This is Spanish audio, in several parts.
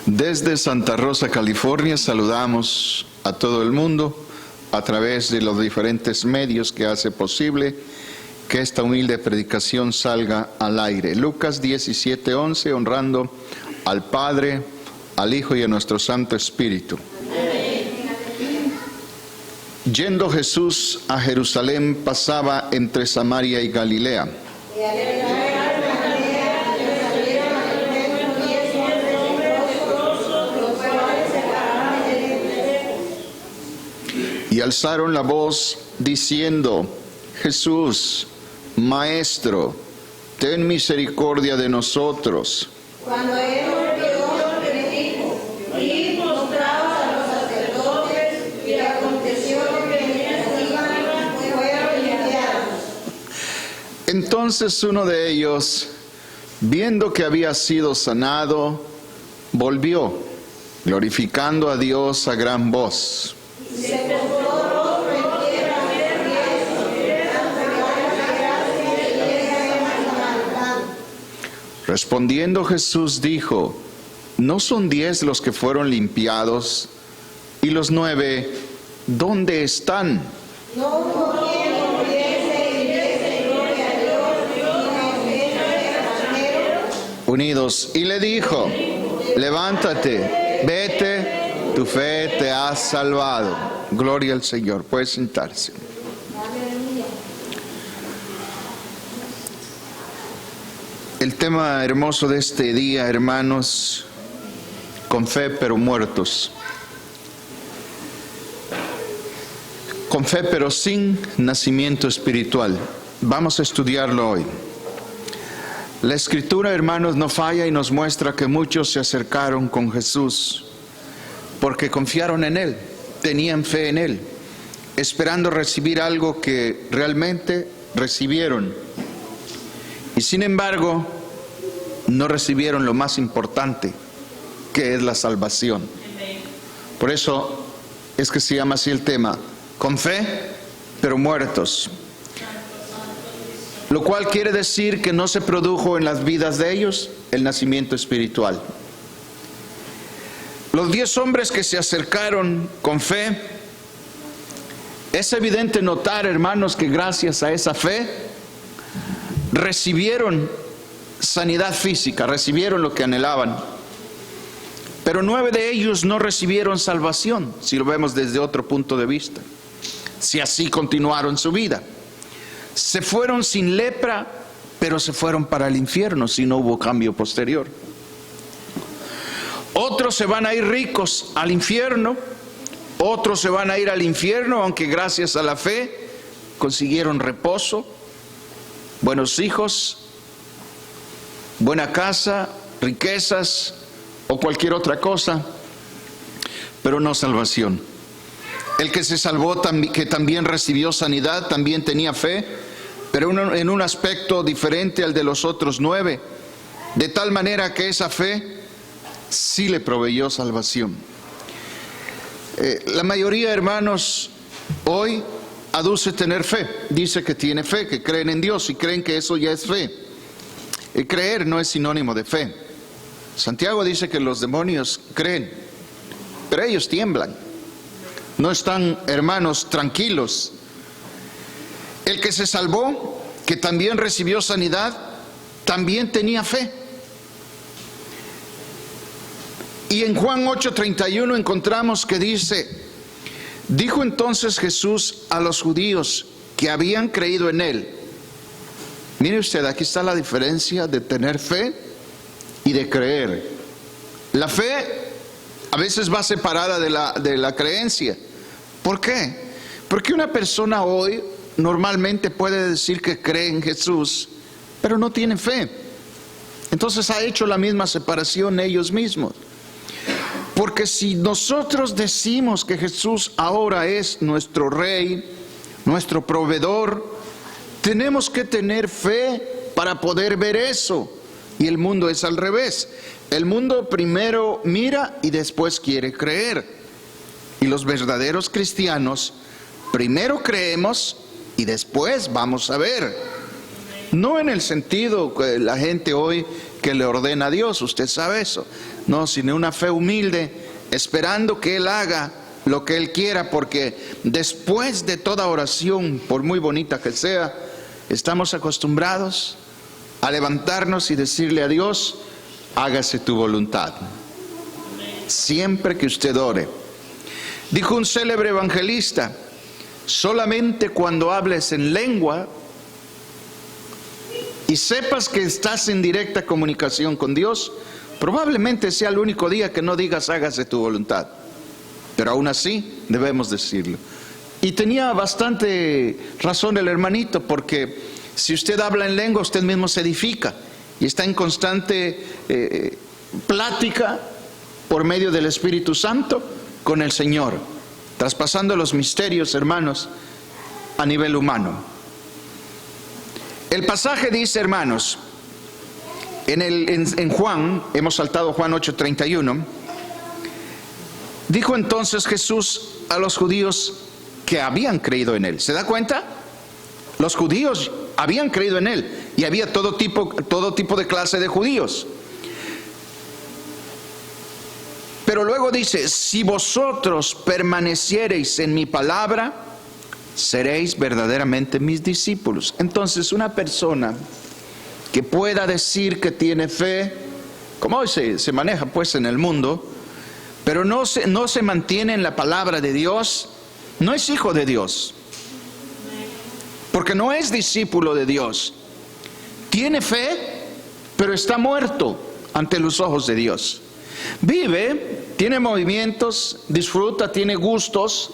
Desde Santa Rosa, California, saludamos a todo el mundo a través de los diferentes medios que hace posible que esta humilde predicación salga al aire. Lucas 17:11, honrando al Padre, al Hijo y a nuestro Santo Espíritu. Yendo Jesús a Jerusalén, pasaba entre Samaria y Galilea. Y alzaron la voz diciendo: Jesús, Maestro, ten misericordia de nosotros. Cuando él volvió, le dijo: id, mostraos a los sacerdotes. Y aconteció que mientras iban, fueron limpiados. Entonces uno de ellos, viendo que había sido sanado, volvió, glorificando a Dios a gran voz. Respondiendo Jesús dijo: ¿no son 10 los que fueron limpiados? ¿Y los 9 dónde están? No hubo quien volviese y diese gloria a Dios, sino el extranjero. Unidos, y le dijo: levántate, vete, tu fe te ha salvado. Gloria al Señor. Puede sentarse. El tema hermoso de este día, hermanos: con fe pero muertos. Con fe pero sin nacimiento espiritual. Vamos a estudiarlo hoy. La Escritura, hermanos, no falla y nos muestra que muchos se acercaron con Jesús porque confiaron en Él, tenían fe en Él, esperando recibir algo que realmente recibieron. Y sin embargo, no recibieron lo más importante, que es la salvación. Por eso es que se llama así el tema: con fe, pero muertos. Lo cual quiere decir que no se produjo en las vidas de ellos el nacimiento espiritual. Los 10 hombres que se acercaron con fe, es evidente notar, hermanos, que gracias a esa fe recibieron sanidad física, recibieron lo que anhelaban. Pero 9 de ellos no recibieron salvación, si lo vemos desde otro punto de vista, si así continuaron su vida. Se fueron sin lepra, pero se fueron para el infierno si no hubo cambio posterior. Otros se van a ir ricos al infierno, otros se van a ir al infierno, aunque gracias a la fe consiguieron reposo, buenos hijos, buena casa, riquezas o cualquier otra cosa, pero no salvación. El que se salvó, que también recibió sanidad, también tenía fe, pero en un aspecto diferente al de los otros 9, de tal manera que esa fe sí le proveyó salvación. La mayoría, hermanos, hoy aduce tener fe, dice que tiene fe, que creen en Dios y creen que eso ya es fe. El creer no es sinónimo de fe. Santiago dice que los demonios creen, pero ellos tiemblan. No están, hermanos, tranquilos. El que se salvó, que también recibió sanidad, también tenía fe. Y en Juan 8:31 encontramos que dice: dijo entonces Jesús a los judíos que habían creído en Él. Mire usted, aquí está la diferencia de tener fe y de creer. La fe a veces va separada de la creencia. ¿Por qué? Porque una persona hoy normalmente puede decir que cree en Jesús, pero no tiene fe. Entonces ha hecho la misma separación ellos mismos. Porque si nosotros decimos que Jesús ahora es nuestro Rey, nuestro proveedor, tenemos que tener fe para poder ver eso. Y el mundo es al revés. El mundo primero mira y después quiere creer. Y los verdaderos cristianos primero creemos y después vamos a ver. No en el sentido que la gente hoy que le ordena a Dios, usted sabe eso, no, sino una fe humilde, esperando que Él haga lo que Él quiera, porque después de toda oración, por muy bonita que sea, estamos acostumbrados a levantarnos y decirle a Dios: hágase tu voluntad. Siempre que usted ore. Dijo un célebre evangelista: solamente cuando hables en lengua y sepas que estás en directa comunicación con Dios, probablemente sea el único día que no digas hágase tu voluntad. Pero aún así debemos decirlo. Y tenía bastante razón el hermanito, porque si usted habla en lengua, usted mismo se edifica y está en constante plática por medio del Espíritu Santo con el Señor, traspasando los misterios, hermanos, a nivel humano. El pasaje dice, hermanos, en Juan, hemos saltado Juan 8:31, dijo entonces Jesús a los judíos que habían creído en Él. ¿Se da cuenta? Los judíos habían creído en Él, y había todo tipo de clase de judíos. Pero luego dice: si vosotros permaneciereis en mi palabra, seréis verdaderamente mis discípulos. Entonces, una persona que pueda decir que tiene fe, como hoy se maneja pues en el mundo, pero no se mantiene en la palabra de Dios, no es hijo de Dios, porque no es discípulo de Dios. Tiene fe, pero está muerto ante los ojos de Dios. Vive, tiene movimientos, disfruta, tiene gustos,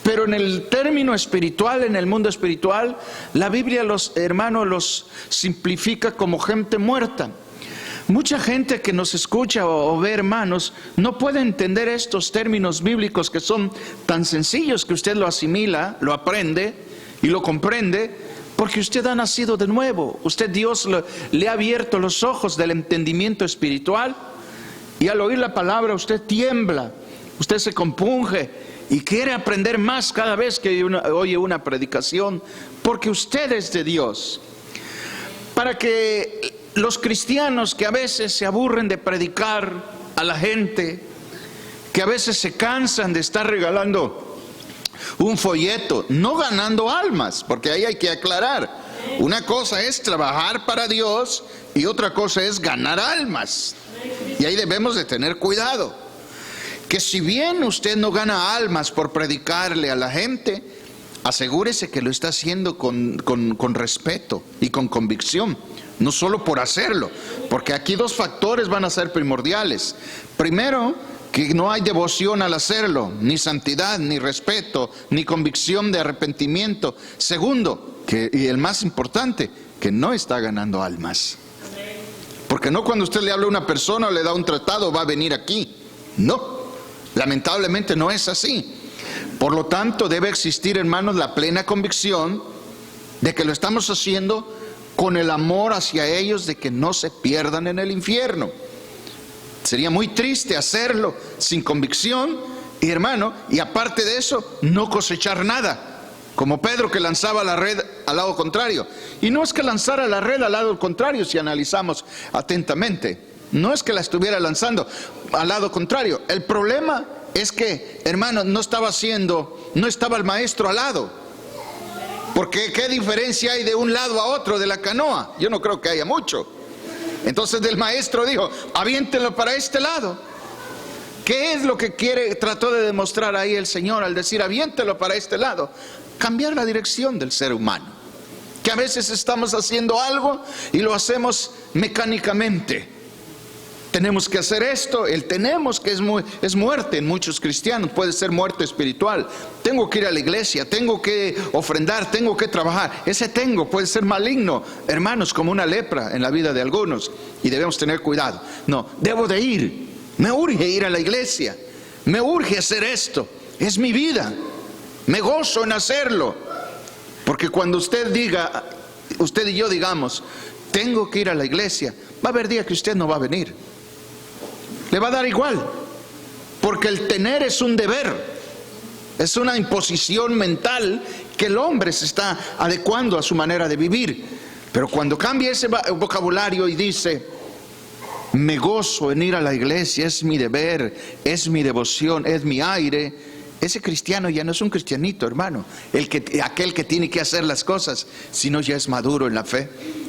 pero en el término espiritual, en el mundo espiritual, la Biblia, los hermanos, los simplifica como gente muerta. Mucha gente que nos escucha o ve, hermanos, no puede entender estos términos bíblicos que son tan sencillos, que usted lo asimila, lo aprende y lo comprende, porque usted ha nacido de nuevo. Dios le ha abierto los ojos del entendimiento espiritual, y al oír la palabra usted tiembla, usted se compunge y quiere aprender más cada vez que oye una predicación, porque usted es de Dios. Para que los cristianos que a veces se aburren de predicar a la gente, que a veces se cansan de estar regalando un folleto, no ganando almas, porque ahí hay que aclarar, una cosa es trabajar para Dios y otra cosa es ganar almas, y ahí debemos de tener cuidado, que si bien usted no gana almas por predicarle a la gente, asegúrese que lo está haciendo con respeto y con convicción, no solo por hacerlo, porque aquí dos factores van a ser primordiales. Primero, que no hay devoción al hacerlo, ni santidad, ni respeto, ni convicción de arrepentimiento. Segundo, y el más importante, que no está ganando almas. Porque no cuando usted le habla a una persona o le da un tratado va a venir aquí. No, lamentablemente no es así. Por lo tanto, debe existir, hermanos, la plena convicción de que lo estamos haciendo con el amor hacia ellos, de que no se pierdan en el infierno. Sería muy triste hacerlo sin convicción, y hermano, y aparte de eso, no cosechar nada. Como Pedro, que lanzaba la red al lado contrario. Y no es que lanzara la red al lado contrario, si analizamos atentamente. No es que la estuviera lanzando al lado contrario. El problema es que, hermano, no estaba el maestro al lado. Porque ¿qué diferencia hay de un lado a otro de la canoa? Yo no creo que haya mucho. Entonces el maestro dijo: aviéntenlo para este lado. ¿Qué es lo que trató de demostrar ahí el Señor al decir aviéntelo para este lado? Cambiar la dirección del ser humano. Que a veces estamos haciendo algo y lo hacemos mecánicamente. Tenemos que hacer esto, que es muerte en muchos cristianos, puede ser muerte espiritual. Tengo que ir a la iglesia, tengo que ofrendar, tengo que trabajar. Ese puede ser maligno, hermanos, como una lepra en la vida de algunos, y debemos tener cuidado. No, debo de ir, me urge ir a la iglesia, me urge hacer esto, es mi vida, me gozo en hacerlo. Porque cuando usted y yo digamos, tengo que ir a la iglesia, va a haber día que usted no va a venir. Le va a dar igual, porque el tener es un deber, es una imposición mental que el hombre se está adecuando a su manera de vivir. Pero cuando cambia ese vocabulario y dice, me gozo en ir a la iglesia, es mi deber, es mi devoción, es mi aire, ese cristiano ya no es un cristianito, hermano. Aquel que tiene que hacer las cosas, sino ya es maduro en la fe.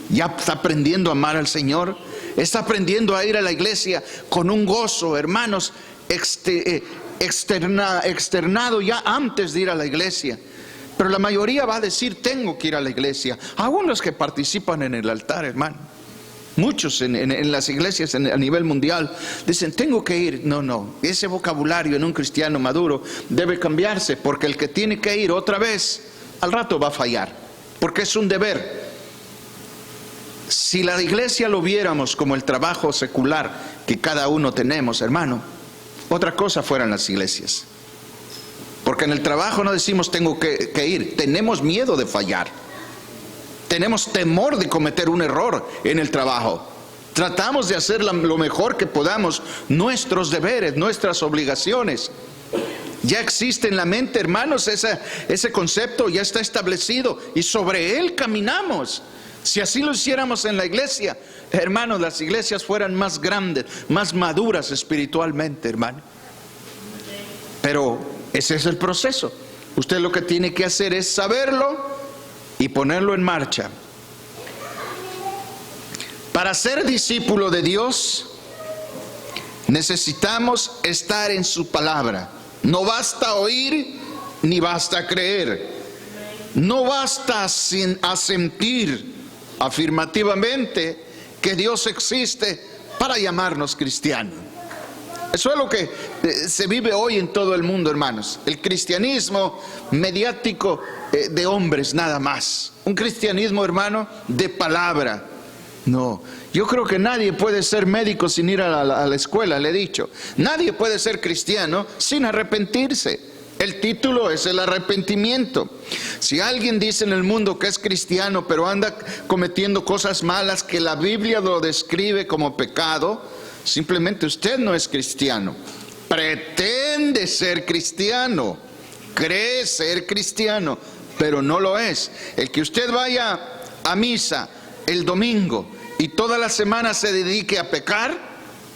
Ya está aprendiendo a amar al Señor, está aprendiendo a ir a la iglesia con un gozo, hermanos, externado ya antes de ir a la iglesia. Pero la mayoría va a decir, tengo que ir a la iglesia. Aún los que participan en el altar, hermano. Muchos en las iglesias a nivel mundial dicen, tengo que ir. No, ese vocabulario en un cristiano maduro debe cambiarse, porque el que tiene que ir otra vez, al rato va a fallar, porque es un deber. Si la iglesia lo viéramos como el trabajo secular que cada uno tenemos, hermano, otra cosa fueran las iglesias. Porque en el trabajo no decimos tengo que ir, tenemos miedo de fallar. Tenemos temor de cometer un error en el trabajo. Tratamos de hacer lo mejor que podamos, nuestros deberes, nuestras obligaciones. Ya existe en la mente, hermanos, ese concepto ya está establecido y sobre él caminamos. Si así lo hiciéramos en la iglesia, hermanos, las iglesias fueran más grandes, más maduras espiritualmente, hermano. Pero ese es el proceso. Usted lo que tiene que hacer es saberlo y ponerlo en marcha. Para ser discípulo de Dios, necesitamos estar en su palabra. No basta oír, ni basta creer. No basta asentir afirmativamente que Dios existe para llamarnos cristianos. Eso es lo que se vive hoy en todo el mundo, hermanos. El cristianismo mediático de hombres nada más. Un cristianismo, hermano, de palabra. No, yo creo que nadie puede ser médico sin ir a la escuela, le he dicho. Nadie puede ser cristiano sin arrepentirse. El título es el arrepentimiento. Si alguien dice en el mundo que es cristiano, pero anda cometiendo cosas malas que la Biblia lo describe como pecado, simplemente usted no es cristiano. Pretende ser cristiano, cree ser cristiano, pero no lo es. El que usted vaya a misa el domingo y toda la semana se dedique a pecar,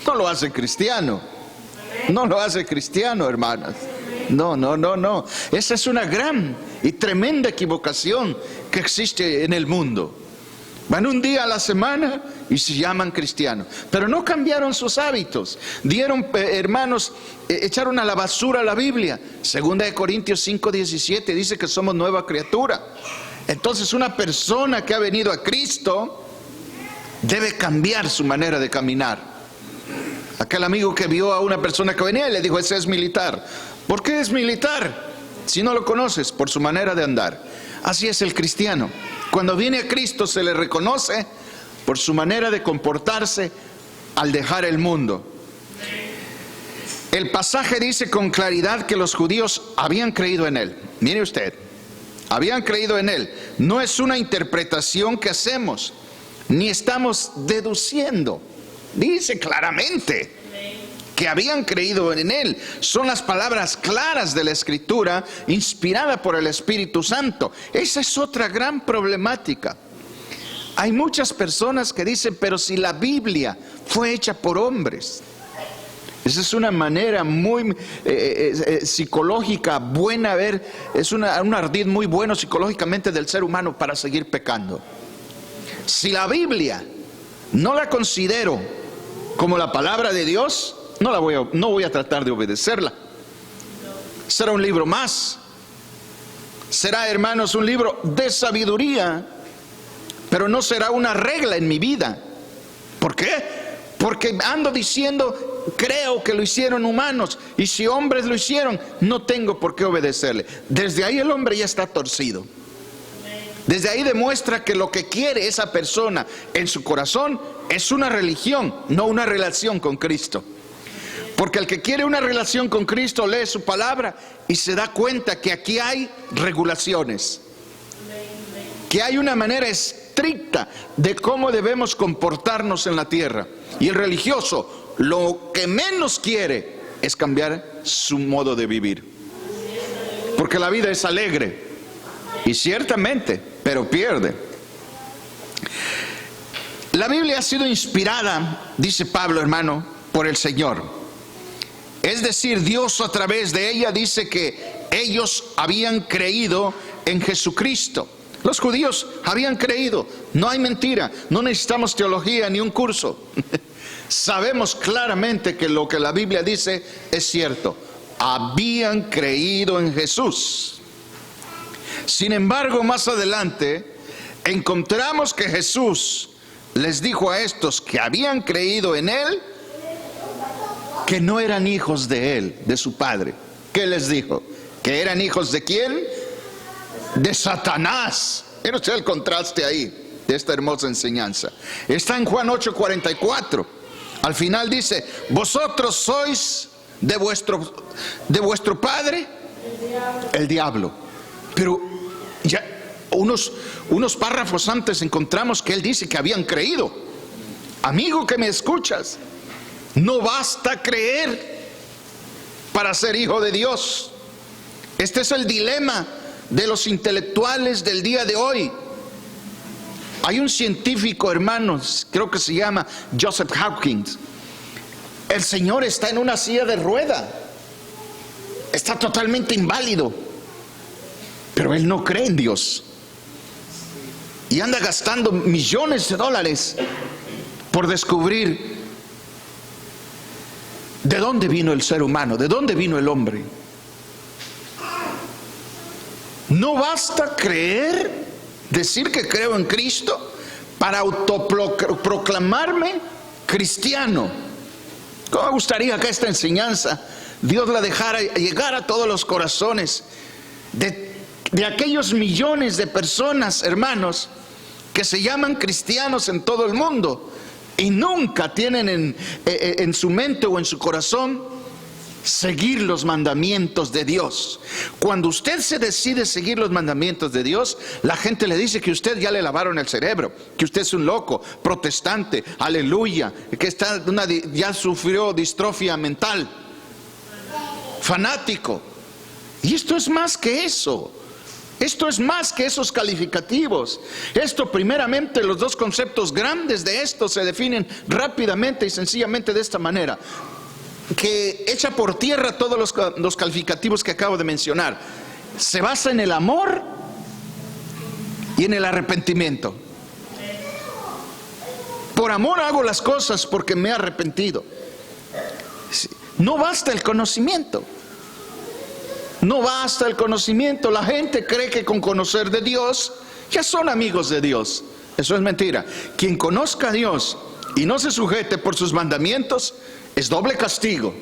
no lo hace cristiano. No lo hace cristiano, hermanas. No. Esa es una gran y tremenda equivocación que existe en el mundo. Van un día a la semana y se llaman cristianos, pero no cambiaron sus hábitos. Hermanos, echaron a la basura la Biblia. 2 Corintios 5:17 dice que somos nueva criatura. Entonces una persona que ha venido a Cristo debe cambiar su manera de caminar. Aquel amigo que vio a una persona que venía y le dijo, ese es militar. ¿Por qué es militar? Si no lo conoces, por su manera de andar. Así es el cristiano. Cuando viene a Cristo se le reconoce por su manera de comportarse al dejar el mundo. El pasaje dice con claridad que los judíos habían creído en él. Mire usted, habían creído en él. No es una interpretación que hacemos, ni estamos deduciendo. Dice claramente que habían creído en él. Son las palabras claras de la Escritura, inspirada por el Espíritu Santo. Esa es otra gran problemática. Hay muchas personas que dicen, pero si la Biblia fue hecha por hombres. Esa es una manera muy psicológica buena, es un ardid muy bueno psicológicamente del ser humano para seguir pecando. Si la Biblia no la considero como la palabra de Dios, no voy a tratar de obedecerla. Será un libro más. Será, hermanos, un libro de sabiduría, pero no será una regla en mi vida. ¿Por qué? Porque ando diciendo, creo que lo hicieron humanos, y si hombres lo hicieron, no tengo por qué obedecerle. Desde ahí el hombre ya está torcido. Desde ahí demuestra que lo que quiere esa persona en su corazón es una religión, no una relación con Cristo. Porque el que quiere una relación con Cristo lee su palabra y se da cuenta que aquí hay regulaciones, que hay una manera estricta de cómo debemos comportarnos en la tierra. Y el religioso lo que menos quiere es cambiar su modo de vivir, porque la vida es alegre y ciertamente, pero pierde. La Biblia ha sido inspirada, dice Pablo, hermano, por el Señor. Es decir, Dios a través de ella dice que ellos habían creído en Jesucristo. Los judíos habían creído. No hay mentira. No necesitamos teología ni un curso. Sabemos claramente que lo que la Biblia dice es cierto. Habían creído en Jesús. Sin embargo, más adelante encontramos que Jesús les dijo a estos que habían creído en Él que no eran hijos de Él, de su Padre. ¿Qué les dijo? ¿Que eran hijos de quién? De Satanás. Mira usted el contraste ahí de esta hermosa enseñanza. Está en Juan 8:44. Al final dice: vosotros sois de vuestro padre el diablo. Pero ya unos párrafos antes encontramos que él dice que habían creído. Amigo que me escuchas, no basta creer para ser hijo de Dios. Este es el dilema de los intelectuales del día de hoy. Hay un científico, hermanos, creo que se llama Joseph Hawkins. El señor está en una silla de rueda, está totalmente inválido, pero él no cree en Dios y anda gastando millones de dólares por descubrir de dónde vino el ser humano, de dónde vino el hombre. No basta creer, decir que creo en Cristo para autoproclamarme cristiano. ¿Cómo me gustaría que esta enseñanza Dios la dejara llegar a todos los corazones de aquellos millones de personas, hermanos, que se llaman cristianos en todo el mundo y nunca tienen en su mente o en su corazón seguir los mandamientos de Dios? Cuando usted se decide seguir los mandamientos de Dios, la gente le dice que usted ya le lavaron el cerebro, que usted es un loco, protestante, aleluya, que ya sufrió distrofia mental, fanático. Y esto es más que eso. Esto es más que esos calificativos. Esto, primeramente, los dos conceptos grandes de esto se definen rápidamente y sencillamente de esta manera, que echa por tierra todos los calificativos que acabo de mencionar. Se basa en el amor y en el arrepentimiento. Por amor hago las cosas porque me he arrepentido. No basta el conocimiento. No basta el conocimiento. La gente cree que con conocer de Dios ya son amigos de Dios. Eso es mentira. Quien conozca a Dios y no se sujete por sus mandamientos es doble castigo.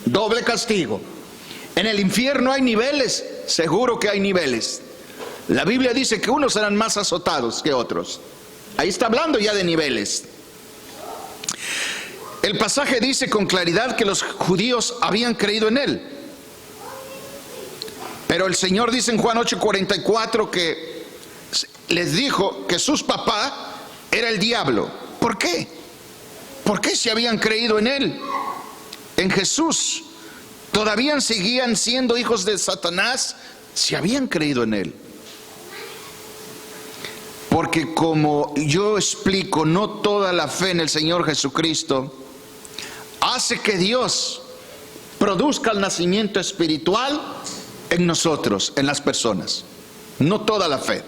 Doble castigo. En el infierno hay niveles, seguro que hay niveles. La Biblia dice que unos serán más azotados que otros. Ahí está hablando ya de niveles. El pasaje dice con claridad que los judíos habían creído en Él. Pero el Señor dice en Juan 8:44 que les dijo que su papá era el diablo. ¿Por qué? ¿Por qué si habían creído en Él, en Jesús, todavía seguían siendo hijos de Satanás si habían creído en Él? Porque como yo explico, no toda la fe en el Señor Jesucristo hace que Dios produzca el nacimiento espiritual en nosotros, en las personas. No toda la fe.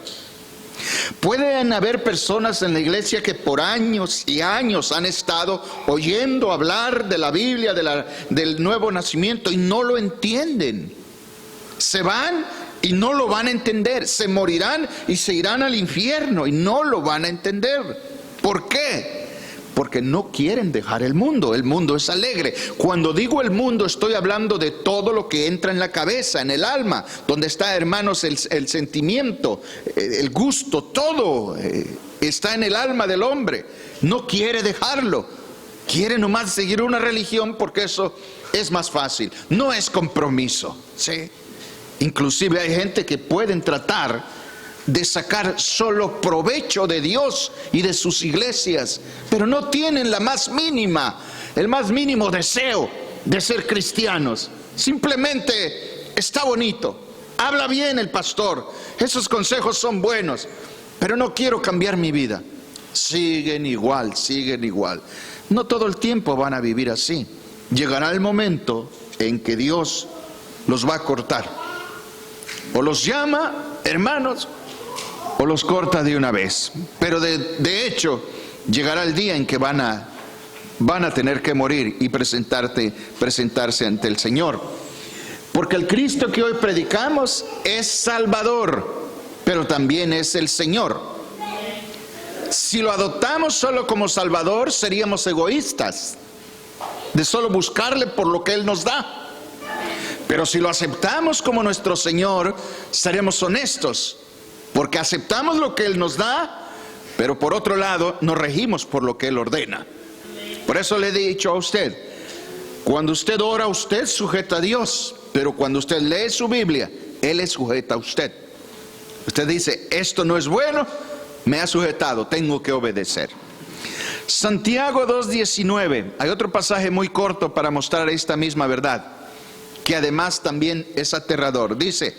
Pueden haber personas en la iglesia que por años y años han estado oyendo hablar de la Biblia, del nuevo nacimiento, y no lo entienden. Se van y no lo van a entender. Se morirán y se irán al infierno y no lo van a entender. ¿Por qué? Porque no quieren dejar el mundo. El mundo es alegre. Cuando digo el mundo, estoy hablando de todo lo que entra en la cabeza, en el alma, donde está, hermanos, el sentimiento, el gusto, todo está en el alma del hombre. No quiere dejarlo. Quiere nomás seguir una religión porque eso es más fácil. No es compromiso, ¿sí? Inclusive hay gente que pueden tratar de sacar solo provecho de Dios y de sus iglesias, pero no tienen el más mínimo deseo de ser cristianos. Simplemente está bonito, habla bien el pastor, esos consejos son buenos, pero no quiero cambiar mi vida. siguen igual, siguen igual. No todo el tiempo van a vivir así. Llegará el momento en que Dios los va a cortar. O los llama, hermanos, o los corta de una vez. Pero de hecho, llegará el día en que van a tener que morir y presentarse ante el Señor. Porque el Cristo que hoy predicamos es Salvador, pero también es el Señor. Si lo adoptamos solo como Salvador, seríamos egoístas, de solo buscarle por lo que Él nos da. Pero si lo aceptamos como nuestro Señor, seremos honestos, porque aceptamos lo que Él nos da, pero por otro lado nos regimos por lo que Él ordena. Por eso le he dicho a usted, cuando usted ora, usted sujeta a Dios, pero cuando usted lee su Biblia, Él es sujeta a usted. Usted dice, esto no es bueno, me ha sujetado, tengo que obedecer. Santiago 2:19, hay otro pasaje muy corto para mostrar esta misma verdad, que además también es aterrador. Dice,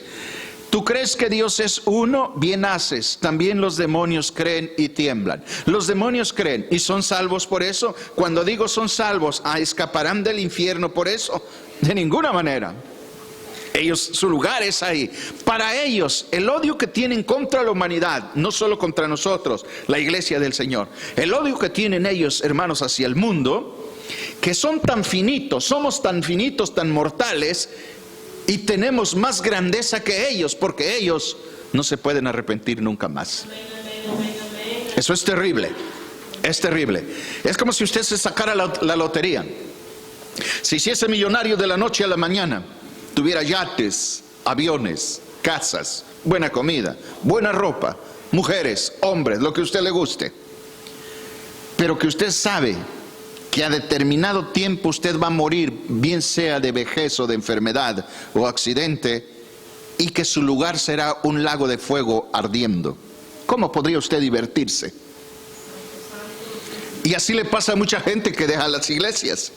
tú crees que Dios es uno, bien haces, también los demonios creen y tiemblan. Los demonios creen y son salvos por eso. Cuando digo son salvos, ¿escaparán del infierno por eso? De ninguna manera. Ellos, su lugar es ahí. Para ellos, el odio que tienen contra la humanidad, no solo contra nosotros, la iglesia del Señor, el odio que tienen ellos, hermanos, hacia el mundo, que son tan finitos, somos tan finitos, tan mortales, y tenemos más grandeza que ellos, porque ellos no se pueden arrepentir nunca más. Eso es terrible, es terrible. Es como si usted se sacara la lotería. Se hiciese millonario de la noche a la mañana, tuviera yates, aviones, casas, buena comida, buena ropa, mujeres, hombres, lo que a usted le guste. Pero que usted sabe que a determinado tiempo usted va a morir, bien sea de vejez o de enfermedad o accidente, y que su lugar será un lago de fuego ardiendo. ¿Cómo podría usted divertirse? Y así le pasa a mucha gente que deja las iglesias.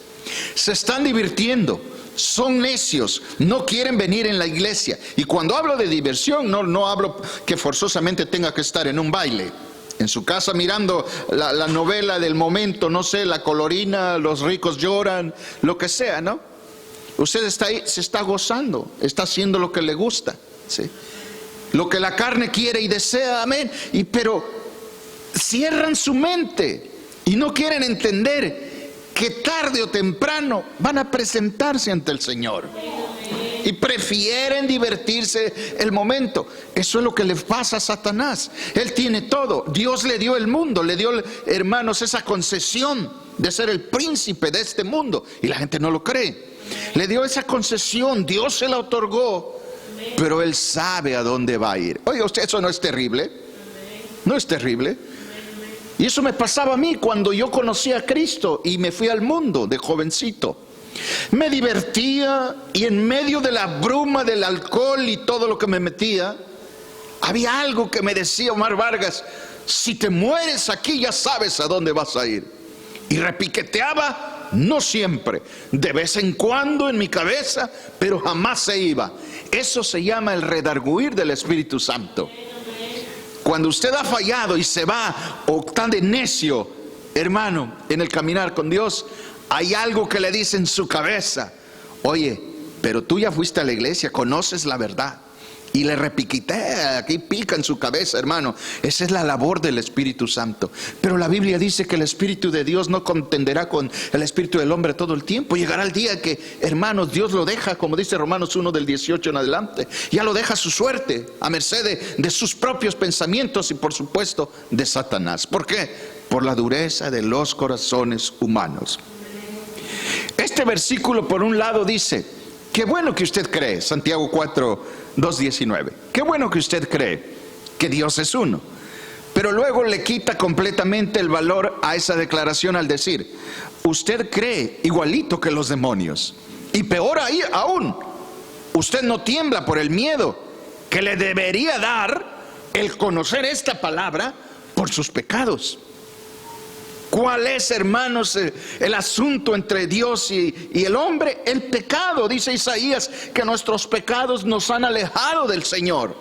Se están divirtiendo, son necios, no quieren venir en la iglesia. Y cuando hablo de diversión, no hablo que forzosamente tenga que estar en un baile, en su casa mirando la novela del momento, no sé, La Colorina, Los ricos lloran, lo que sea, ¿no? Usted está ahí, se está gozando, está haciendo lo que le gusta, ¿sí? Lo que la carne quiere y desea, amén. Pero cierran su mente y no quieren entender que tarde o temprano van a presentarse ante el Señor. Y prefieren divertirse el momento. Eso es lo que le pasa a Satanás. Él tiene todo. Dios le dio el mundo, le dio, hermanos, esa concesión de ser el príncipe de este mundo. Y la gente no lo cree. Le dio esa concesión, Dios se la otorgó, pero Él sabe a dónde va a ir. Oiga usted, ¿eso no es terrible? ¿No es terrible? Y eso me pasaba a mí cuando yo conocí a Cristo y me fui al mundo de jovencito. Me divertía y en medio de la bruma del alcohol y todo lo que me metía, había algo que me decía Omar Vargas: si te mueres aquí ya sabes a dónde vas a ir. Y repiqueteaba, no siempre, de vez en cuando en mi cabeza, pero jamás se iba. Eso se llama el redarguir del Espíritu Santo. Cuando usted ha fallado y se va o está de necio, hermano, en el caminar con Dios, hay algo que le dice en su cabeza: oye, pero tú ya fuiste a la iglesia, conoces la verdad. Y le repiquitea, aquí pica en su cabeza, hermano. Esa es la labor del Espíritu Santo. Pero la Biblia dice que el Espíritu de Dios no contenderá con el Espíritu del hombre todo el tiempo. Llegará el día que, hermanos, Dios lo deja, como dice Romanos 1 del 18 en adelante. Ya lo deja a su suerte, a merced de sus propios pensamientos y por supuesto de Satanás. ¿Por qué? Por la dureza de los corazones humanos. Este versículo por un lado dice: qué bueno que usted cree, Santiago 4:2-19. Qué bueno que usted cree que Dios es uno. Pero luego le quita completamente el valor a esa declaración al decir: usted cree igualito que los demonios. Y peor ahí aún, usted no tiembla por el miedo que le debería dar el conocer esta palabra por sus pecados. ¿Cuál es, hermanos, el asunto entre Dios y el hombre? El pecado. Dice Isaías que nuestros pecados nos han alejado del Señor.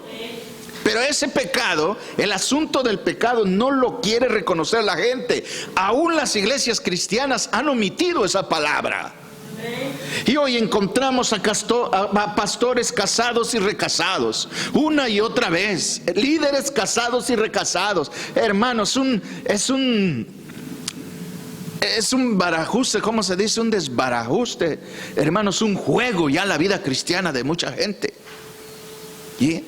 Pero ese pecado, el asunto del pecado no lo quiere reconocer la gente. Aún las iglesias cristianas han omitido esa palabra. Y hoy encontramos a pastores casados y recasados, una y otra vez, líderes casados y recasados. Hermanos, es un barajuste, ¿cómo se dice? Un desbarajuste, hermanos, un juego ya la vida cristiana de mucha gente. ¿Y?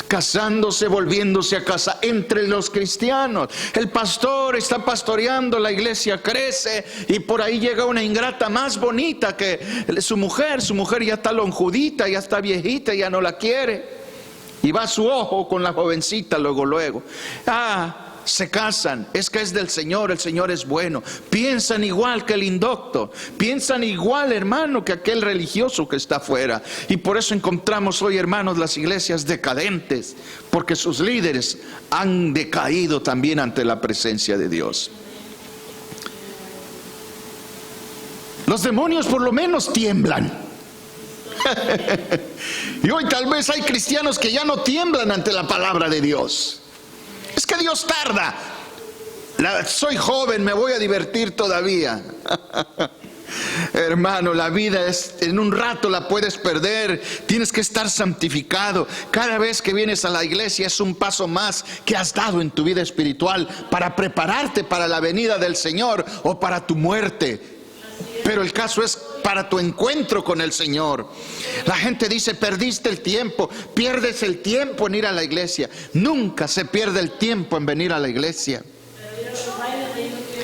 Casándose, volviéndose a casa entre los cristianos. El pastor está pastoreando, la iglesia crece y por ahí llega una ingrata más bonita que su mujer ya está lonjudita, ya está viejita, ya no la quiere. Y va su ojo con la jovencita luego. Se casan, es que es del Señor, el Señor es bueno. Piensan igual que el indocto, piensan igual, hermano, que aquel religioso que está afuera. Y por eso encontramos hoy, hermanos, las iglesias decadentes, porque sus líderes han decaído también ante la presencia de Dios. Los demonios por lo menos tiemblan. Y hoy tal vez hay cristianos que ya no tiemblan ante la palabra de Dios. Es que Dios tarda. Soy joven, me voy a divertir todavía. Hermano, la vida en un rato la puedes perder. Tienes que estar santificado. Cada vez que vienes a la iglesia es un paso más que has dado en tu vida espiritual para prepararte para la venida del Señor o para tu muerte. Pero el caso es para tu encuentro con el Señor. La gente dice: perdiste el tiempo, pierdes el tiempo en ir a la iglesia. Nunca se pierde el tiempo en venir a la iglesia.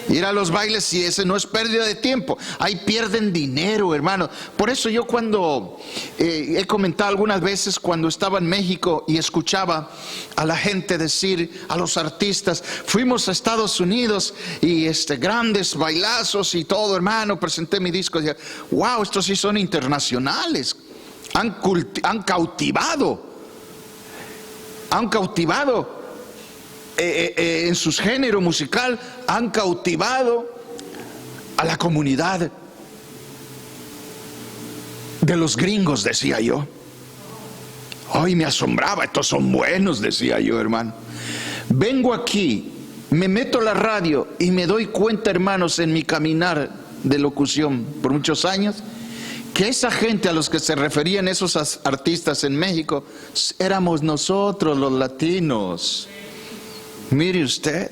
Ir a los bailes, si ese no es pérdida de tiempo, ahí pierden dinero, hermano. Por eso yo cuando he comentado algunas veces, cuando estaba en México y escuchaba a la gente decir, a los artistas, fuimos a Estados Unidos y grandes bailazos y todo, hermano, presenté mi disco y decía: wow, estos sí son internacionales, han cautivado en su género musical, han cautivado a la comunidad de los gringos, decía yo. Hoy me asombraba, estos son buenos, decía yo, hermano. Vengo aquí, me meto a la radio y me doy cuenta, hermanos, en mi caminar de locución por muchos años, que esa gente a los que se referían esos artistas en México éramos nosotros los latinos. Mire usted,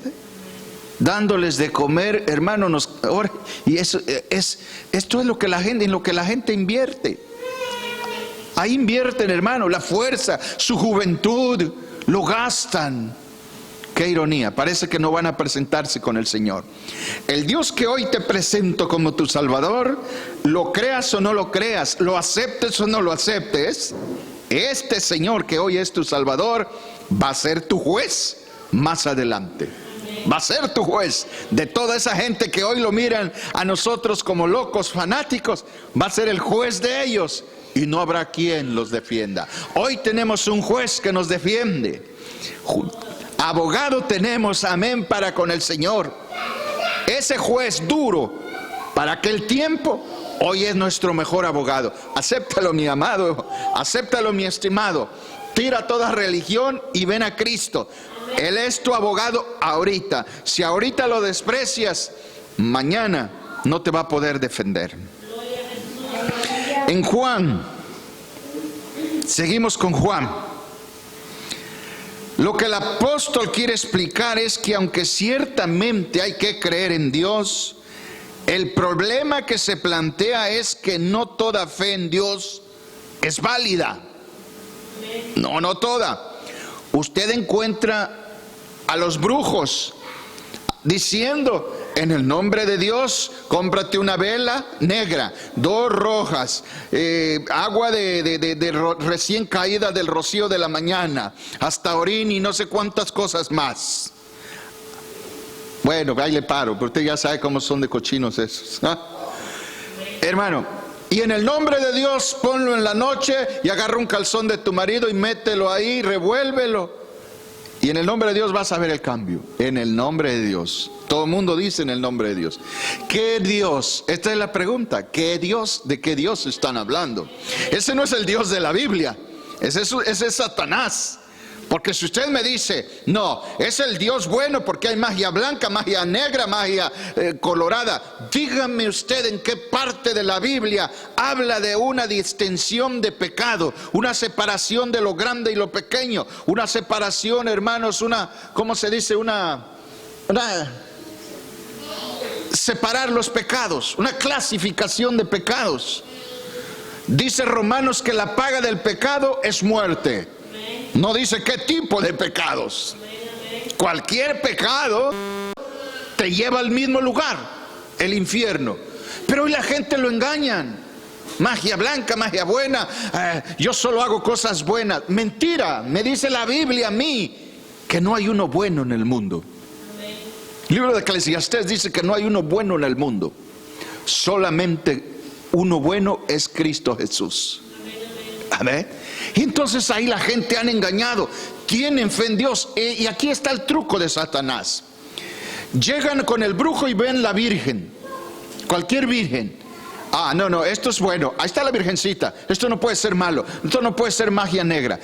dándoles de comer, hermano, y esto es lo que la gente, en lo que la gente invierte. Ahí invierten, hermano, la fuerza, su juventud, lo gastan. Qué ironía, parece que no van a presentarse con el Señor. El Dios que hoy te presento como tu Salvador, lo creas o no lo creas, lo aceptes o no lo aceptes, este Señor que hoy es tu Salvador va a ser tu juez más adelante. Va a ser tu juez de toda esa gente que hoy lo miran a nosotros como locos, fanáticos. Va a ser el juez de ellos y no habrá quien los defienda. Hoy tenemos un juez que nos defiende. Abogado tenemos, amén, para con el Señor. Ese juez duro para aquel tiempo, hoy es nuestro mejor abogado. Acéptalo, mi amado, acéptalo, mi estimado. Tira toda religión y ven a Cristo. Él es tu abogado ahorita. Si ahorita lo desprecias, mañana no te va a poder defender. En Juan, seguimos con Juan. Lo que el apóstol quiere explicar es que aunque ciertamente hay que creer en Dios, el problema que se plantea es que no toda fe en Dios es válida. No toda. Usted encuentra a los brujos diciendo: en el nombre de Dios, cómprate una vela negra, 2 rojas, agua de recién caída del rocío de la mañana, hasta orín y no sé cuántas cosas más. Bueno, ahí le paro, pero usted ya sabe cómo son de cochinos esos, ¿ah? Hermano, y en el nombre de Dios ponlo en la noche y agarra un calzón de tu marido y mételo ahí, revuélvelo. Y en el nombre de Dios vas a ver el cambio. En el nombre de Dios. Todo el mundo dice en el nombre de Dios. ¿Qué Dios? Esta es la pregunta. ¿Qué Dios? ¿De qué Dios están hablando? Ese no es el Dios de la Biblia. Ese es Satanás. Porque si usted me dice, no, es el Dios bueno porque hay magia blanca, magia negra, magia colorada, dígame usted en qué parte de la Biblia habla de una distinción de pecado, una separación de lo grande y lo pequeño, una separación, hermanos, ¿cómo se dice? Separar los pecados, una clasificación de pecados. Dice Romanos que la paga del pecado es muerte. No dice qué tipo de pecados. Cualquier pecado te lleva al mismo lugar, el infierno. Pero hoy la gente lo engañan. Magia blanca, magia buena, yo solo hago cosas buenas. Mentira, me dice la Biblia a mí que no hay uno bueno en el mundo. El libro de Eclesiastés dice que no hay uno bueno en el mundo. Solamente uno bueno es Cristo Jesús. Amén. Y entonces ahí la gente han engañado, tienen fe en Dios. Y aquí está el truco de Satanás. Llegan con el brujo y ven la virgen, cualquier virgen. No, esto es bueno, ahí está la virgencita, esto no puede ser malo, esto no puede ser magia negra.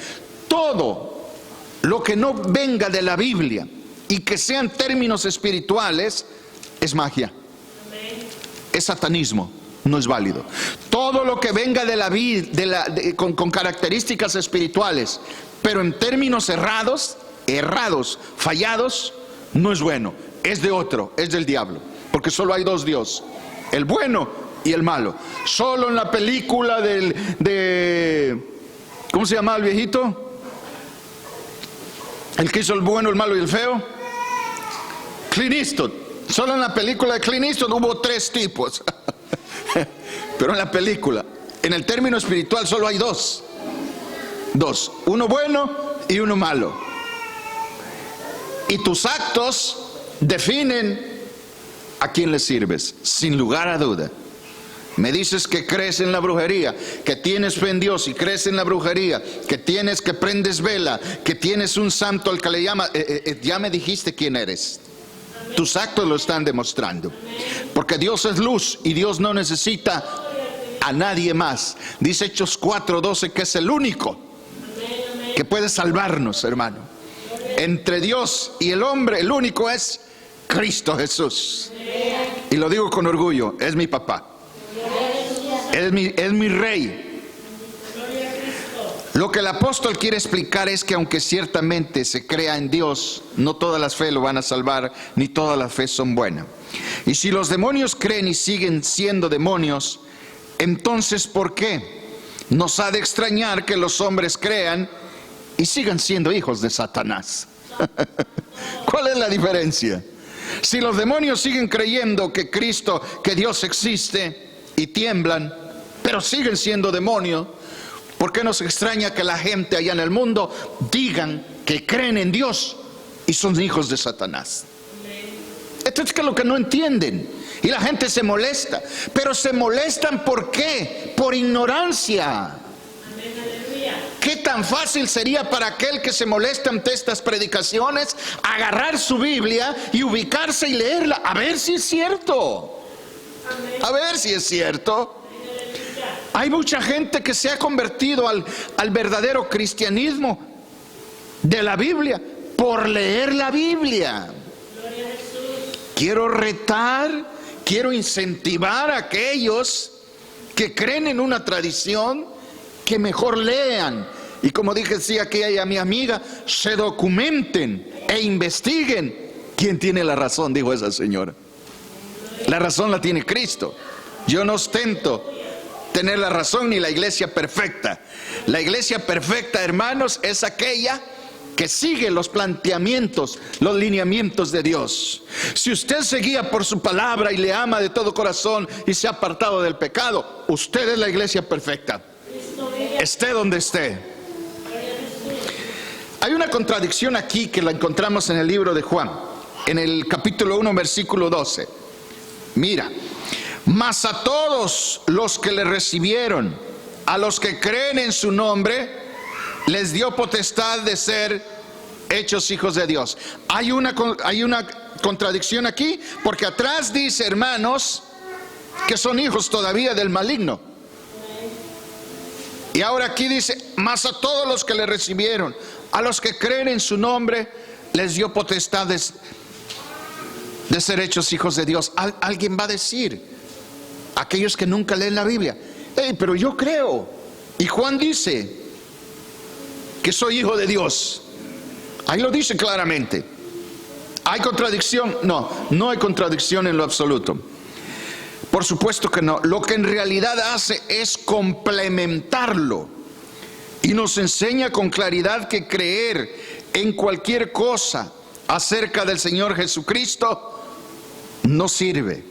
Todo lo que no venga de la Biblia y que sean términos espirituales es magia, es satanismo. No es válido. Todo lo que venga de la vida, con características espirituales, pero en términos errados, fallados, no es bueno. Es de otro, es del diablo. Porque solo hay dos dioses, el bueno y el malo. Solo en la película ¿cómo se llamaba el viejito? El que hizo el bueno, el malo y el feo. Clint Eastwood. Solo en la película de Clint Eastwood hubo 3 tipos. Pero en la película, en el término espiritual, solo hay dos: uno bueno y uno malo. Y tus actos definen a quién le sirves, sin lugar a duda. Me dices que crees en la brujería, que tienes fe en Dios y crees en la brujería, que prendes vela, que tienes un santo al que le llama, ya me dijiste quién eres. Tus actos lo están demostrando. Porque Dios es luz y Dios no necesita a nadie más. Dice Hechos 4:12 que es el único que puede salvarnos, hermano. Entre Dios y el hombre, el único es Cristo Jesús. Y lo digo con orgullo, es mi papá. Es mi rey. Lo que el apóstol quiere explicar es que aunque ciertamente se crea en Dios, no todas las fe lo van a salvar, ni todas las fe son buenas. Y si los demonios creen y siguen siendo demonios, entonces ¿por qué nos ha de extrañar que los hombres crean y sigan siendo hijos de Satanás? ¿Cuál es la diferencia? Si los demonios siguen creyendo que Dios existe y tiemblan, pero siguen siendo demonios, ¿por qué nos extraña que la gente allá en el mundo digan que creen en Dios y son hijos de Satanás? Esto es que lo que no entienden. Y la gente se molesta. Pero se molestan ¿por qué? Por ignorancia. ¿Qué tan fácil sería para aquel que se molesta ante estas predicaciones agarrar su Biblia y ubicarse y leerla? A ver si es cierto. A ver si es cierto. Hay mucha gente que se ha convertido al verdadero cristianismo de la Biblia por leer la Biblia. Quiero retar, quiero incentivar a aquellos que creen en una tradición que mejor lean. Y como decía aquí a mi amiga, se documenten e investiguen. ¿Quién tiene la razón?, dijo esa señora. La razón la tiene Cristo. Yo no ostento tener la razón ni la iglesia perfecta. La iglesia perfecta, hermanos, es aquella que sigue los planteamientos, los lineamientos de Dios. Si usted se guía por su palabra y le ama de todo corazón y se ha apartado del pecado, usted es la iglesia perfecta. Esté donde esté. Hay una contradicción aquí que la encontramos en el libro de Juan, en el capítulo 1, versículo 12. Mira: mas a todos los que le recibieron, a los que creen en su nombre, les dio potestad de ser hechos hijos de Dios. Hay una contradicción aquí, porque atrás dice, hermanos, que son hijos todavía del maligno. Y ahora aquí dice, mas a todos los que le recibieron, a los que creen en su nombre, les dio potestades de ser hechos hijos de Dios. Alguien va a decir, aquellos que nunca leen la Biblia, hey, pero yo creo, y Juan dice que soy hijo de Dios. Ahí lo dice claramente. ¿Hay contradicción? No, no hay contradicción en lo absoluto. Por supuesto que no. Lo que en realidad hace es complementarlo, y nos enseña con claridad que creer en cualquier cosa acerca del Señor Jesucristo no sirve.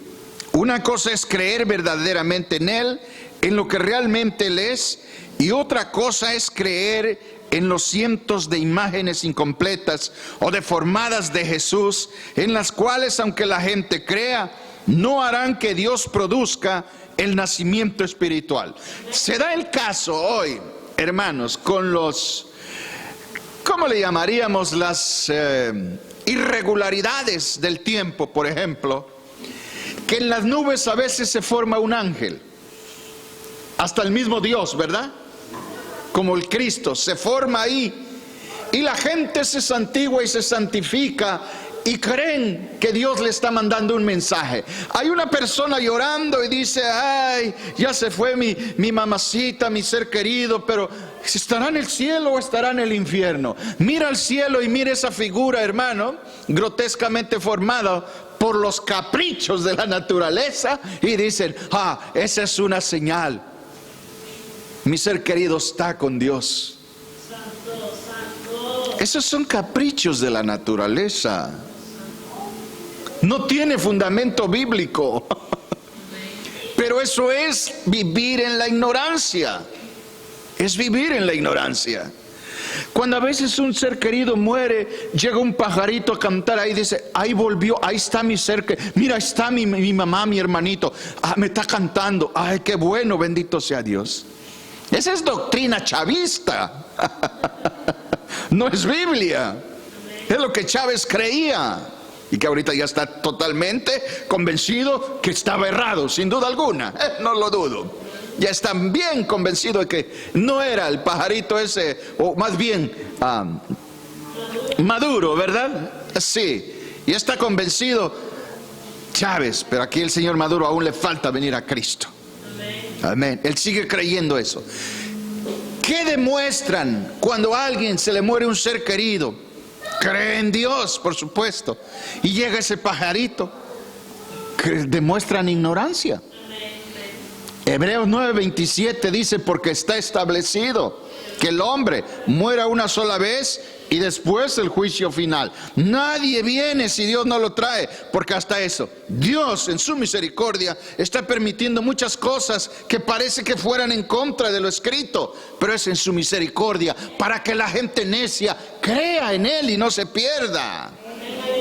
Una cosa es creer verdaderamente en Él, en lo que realmente Él es, y otra cosa es creer en los cientos de imágenes incompletas o deformadas de Jesús, en las cuales, aunque la gente crea, no harán que Dios produzca el nacimiento espiritual. Se da el caso hoy, hermanos, con los, ¿cómo le llamaríamos? Las irregularidades del tiempo, por ejemplo, que en las nubes a veces se forma un ángel, hasta el mismo Dios, ¿verdad? Como el Cristo, se forma ahí, y la gente se santigua y se santifica, y creen que Dios le está mandando un mensaje. Hay una persona llorando y dice, ay, ya se fue mi mamacita, mi ser querido, pero ¿estará en el cielo o estará en el infierno? Mira al cielo y mira esa figura, hermano, grotescamente formada por los caprichos de la naturaleza, y dicen, esa es una señal. Mi ser querido está con Dios. Esos son caprichos de la naturaleza. No tiene fundamento bíblico. Pero eso es vivir en la ignorancia. Es vivir en la ignorancia. Cuando a veces un ser querido muere, llega un pajarito a cantar ahí, dice, ahí volvió, ahí está mi ser querido. Mira, ahí está mi mamá, mi hermanito. Me está cantando. Ay, qué bueno, bendito sea Dios. Esa es doctrina chavista. No es Biblia. Es lo que Chávez creía, y que ahorita ya está totalmente convencido que estaba errado, sin duda alguna. No lo dudo. Ya están bien convencidos de que no era el pajarito ese, o más bien Maduro, ¿verdad? Sí, ya está convencido Chávez, pero aquí el señor Maduro aún le falta venir a Cristo. Amén. Él sigue creyendo eso. ¿Qué demuestran cuando a alguien se le muere un ser querido? Cree en Dios, por supuesto. Y llega ese pajarito. Demuestran ignorancia. Hebreos 9:27 dice, porque está establecido que el hombre muera una sola vez y después el juicio final. Nadie viene si Dios no lo trae, porque hasta eso, Dios en su misericordia está permitiendo muchas cosas que parece que fueran en contra de lo escrito, pero es en su misericordia para que la gente necia crea en Él y no se pierda.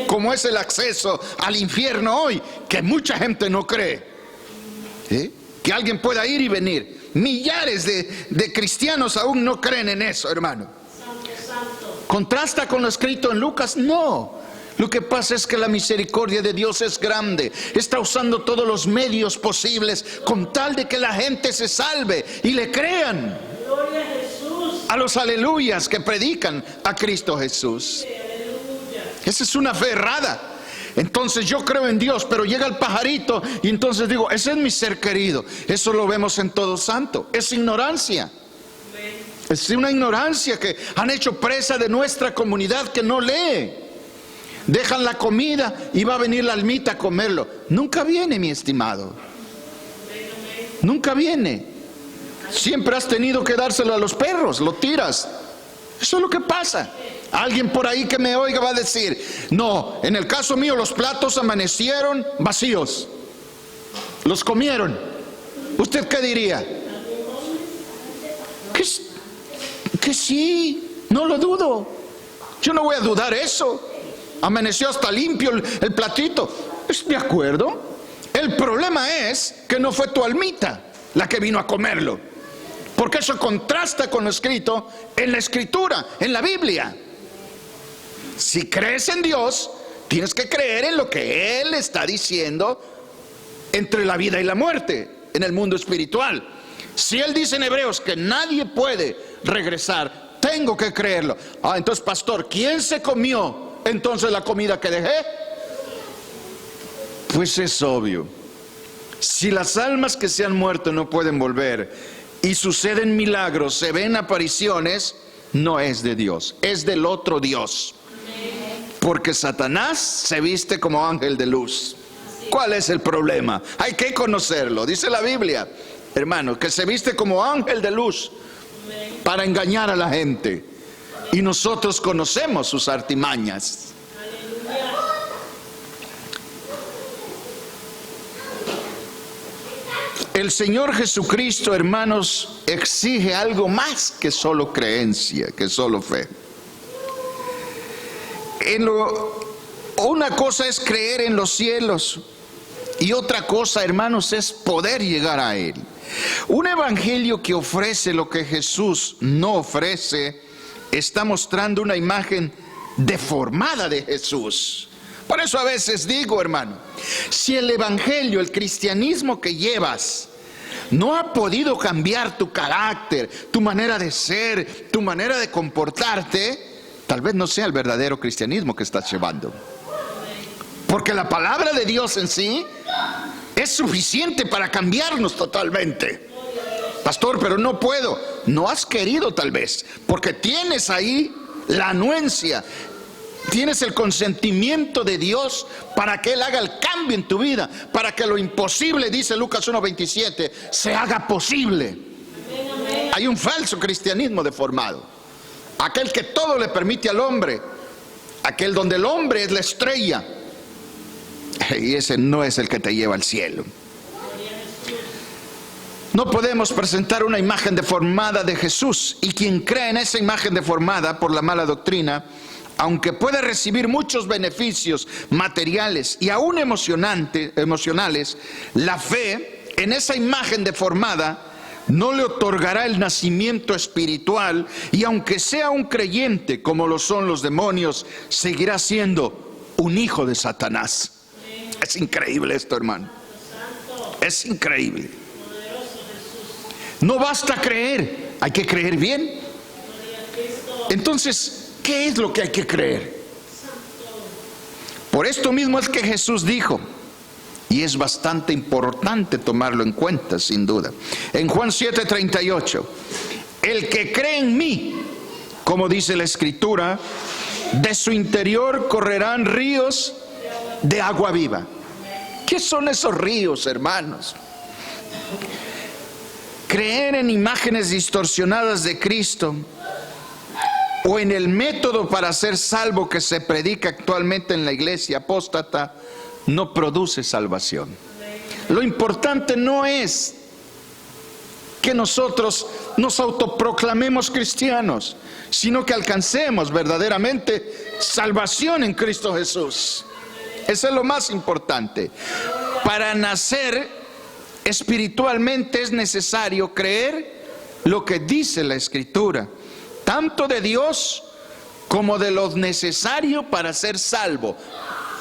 Como es el acceso al infierno hoy, que mucha gente no cree. Que alguien pueda ir y venir. Millares de cristianos aún no creen en eso, hermano. ¿Contrasta con lo escrito en Lucas? No. Lo que pasa es que la misericordia de Dios es grande. Está usando todos los medios posibles con tal de que la gente se salve y le crean. Gloria a Jesús. A los aleluyas que predican a Cristo Jesús. Esa es una fe errada. Entonces yo creo en Dios, pero llega el pajarito y entonces digo, ese es mi ser querido. Eso lo vemos en Todo Santo. Es ignorancia. Es una ignorancia que han hecho presa de nuestra comunidad que no lee. Dejan la comida y va a venir la almita a comerlo. Nunca viene, mi estimado. Nunca viene. Siempre has tenido que dárselo a los perros, lo tiras. Eso es lo que pasa. Alguien por ahí que me oiga va a decir, no, en el caso mío los platos amanecieron vacíos. Los comieron. ¿Usted qué diría? Que sí, no lo dudo. Yo no voy a dudar eso. Amaneció hasta limpio el platito. ¿Es de acuerdo? El problema es que no fue tu almita la que vino a comerlo, porque eso contrasta con lo escrito en la Escritura, en la Biblia. Si crees en Dios, tienes que creer en lo que Él está diciendo entre la vida y la muerte, en el mundo espiritual. Si Él dice en Hebreos que nadie puede regresar, tengo que creerlo. Entonces, pastor, ¿quién se comió entonces la comida que dejé? Pues es obvio. Si las almas que se han muerto no pueden volver y suceden milagros, se ven apariciones, no es de Dios, es del otro Dios. Porque Satanás se viste como ángel de luz. ¿Cuál es el problema? Hay que conocerlo. Dice la Biblia, hermano, que se viste como ángel de luz para engañar a la gente. Y nosotros conocemos sus artimañas. El Señor Jesucristo, hermanos, exige algo más que solo creencia, que solo fe. Una cosa es creer en los cielos y otra cosa, hermanos, es poder llegar a Él. Un evangelio que ofrece lo que Jesús no ofrece está mostrando una imagen deformada de Jesús. Por eso a veces digo, hermano, si el evangelio, el cristianismo que llevas, no ha podido cambiar tu carácter, tu manera de ser, tu manera de comportarte, tal vez no sea el verdadero cristianismo que estás llevando. Porque la palabra de Dios en sí es suficiente para cambiarnos totalmente. Pastor, pero no puedo. No has querido tal vez, porque tienes ahí la anuencia, tienes el consentimiento de Dios para que Él haga el cambio en tu vida, para que lo imposible, dice Lucas 1:27, se haga posible. Hay un falso cristianismo deformado, aquel que todo le permite al hombre, aquel donde el hombre es la estrella, y ese no es el que te lleva al cielo. No podemos presentar una imagen deformada de Jesús, y quien cree en esa imagen deformada por la mala doctrina, aunque puede recibir muchos beneficios materiales y aún emocionales, la fe en esa imagen deformada no le otorgará el nacimiento espiritual, y aunque sea un creyente como lo son los demonios, seguirá siendo un hijo de Satanás. Es increíble esto, hermano. Es increíble. No basta creer, hay que creer bien. Entonces, ¿qué es lo que hay que creer? Por esto mismo es que Jesús dijo, y es bastante importante tomarlo en cuenta, sin duda. En Juan 7:38, el que cree en mí, como dice la Escritura, de su interior correrán ríos de agua viva. ¿Qué son esos ríos, hermanos? Creer en imágenes distorsionadas de Cristo o en el método para ser salvo que se predica actualmente en la iglesia apóstata no produce salvación. Lo importante no es que nosotros nos autoproclamemos cristianos, sino que alcancemos verdaderamente salvación en Cristo Jesús. Eso es lo más importante. Para nacer espiritualmente es necesario creer lo que dice la Escritura, tanto de Dios como de lo necesario para ser salvo,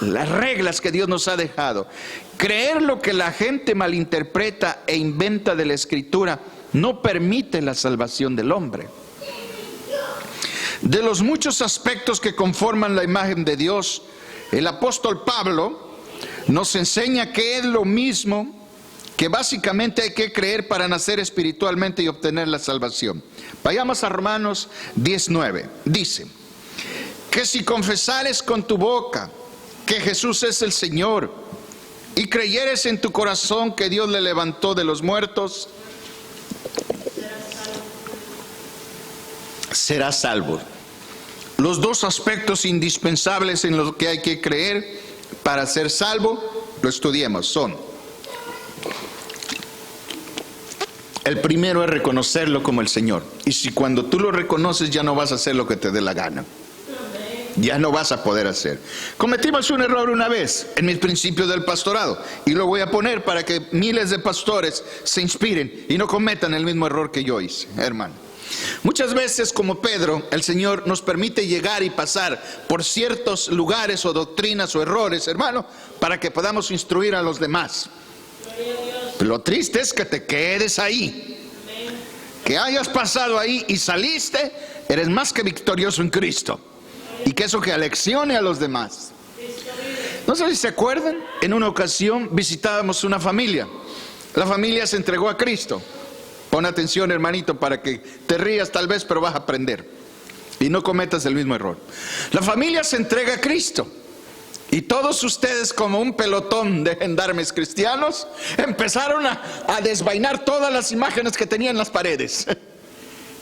las reglas que Dios nos ha dejado. Creer lo que la gente malinterpreta e inventa de la Escritura no permite la salvación del hombre. De los muchos aspectos que conforman la imagen de Dios, el apóstol Pablo nos enseña que es lo mismo, que básicamente hay que creer para nacer espiritualmente y obtener la salvación. Vayamos a Romanos 19. Dice que si confesares con tu boca que Jesús es el Señor y creyeres en tu corazón que Dios le levantó de los muertos, serás salvo. Los dos aspectos indispensables en los que hay que creer para ser salvo, lo estudiemos, son: el primero es reconocerlo como el Señor. Y si cuando tú lo reconoces ya no vas a hacer lo que te dé la gana, ya no vas a poder hacer. Cometimos un error una vez en mis principios del pastorado, y lo voy a poner para que miles de pastores se inspiren y no cometan el mismo error que yo hice, hermano. Muchas veces, como Pedro, el Señor nos permite llegar y pasar por ciertos lugares o doctrinas o errores, hermano, para que podamos instruir a los demás. Lo triste es que te quedes ahí, que hayas pasado ahí y saliste Eres más que victorioso en Cristo. Y que eso que aleccione a los demás. No sé si se acuerdan, en una ocasión visitábamos una familia. La familia se entregó a Cristo. Pon atención, hermanito, para que te rías tal vez, pero vas a aprender. Y no cometas el mismo error. La familia se entrega a Cristo. Y todos ustedes, como un pelotón de gendarmes cristianos, empezaron a desvainar todas las imágenes que tenían en las paredes.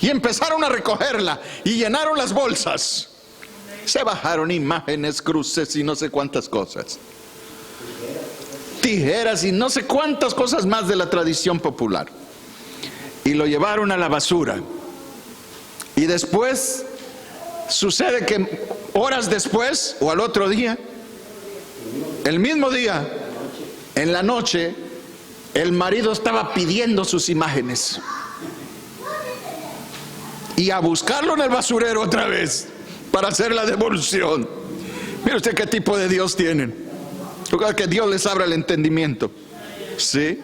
Y empezaron a recogerla y llenaron las bolsas. Se bajaron imágenes, cruces y no sé cuántas cosas. Tijeras y no sé cuántas cosas más de la tradición popular. Y lo llevaron a la basura. Y después sucede que horas después o al otro día, el mismo día, en la noche, el marido estaba pidiendo sus imágenes. Y a buscarlo en el basurero otra vez para hacer la devolución. Mire usted qué tipo de Dios tienen. Que Dios les abra el entendimiento. ¿Sí?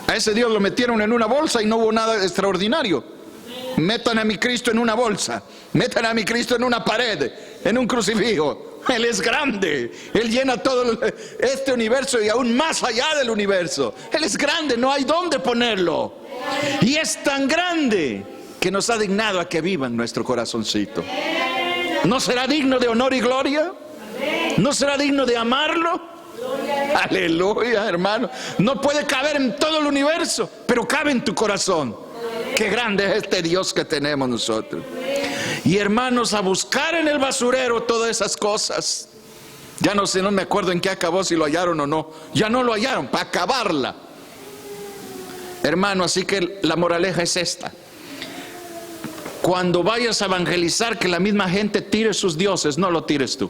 A ese Dios lo metieron en una bolsa y no hubo nada extraordinario. Metan a mi Cristo en una bolsa. Metan a mi Cristo en una pared, en un crucifijo. Él es grande. Él llena todo este universo y aún más allá del universo. Él es grande, no hay dónde ponerlo. Y es tan grande que nos ha dignado a que viva en nuestro corazoncito. ¿No será digno de honor y gloria? ¿No será digno de amarlo? Aleluya, hermano. No puede caber en todo el universo, pero cabe en tu corazón. Qué grande es este Dios que tenemos nosotros. Y hermanos, a buscar en el basurero todas esas cosas. Ya no sé, no me acuerdo en qué acabó, si lo hallaron o no. Ya no lo hallaron, para acabarla. Hermano, así que la moraleja es esta. Cuando vayas a evangelizar, que la misma gente tire sus dioses, no lo tires tú.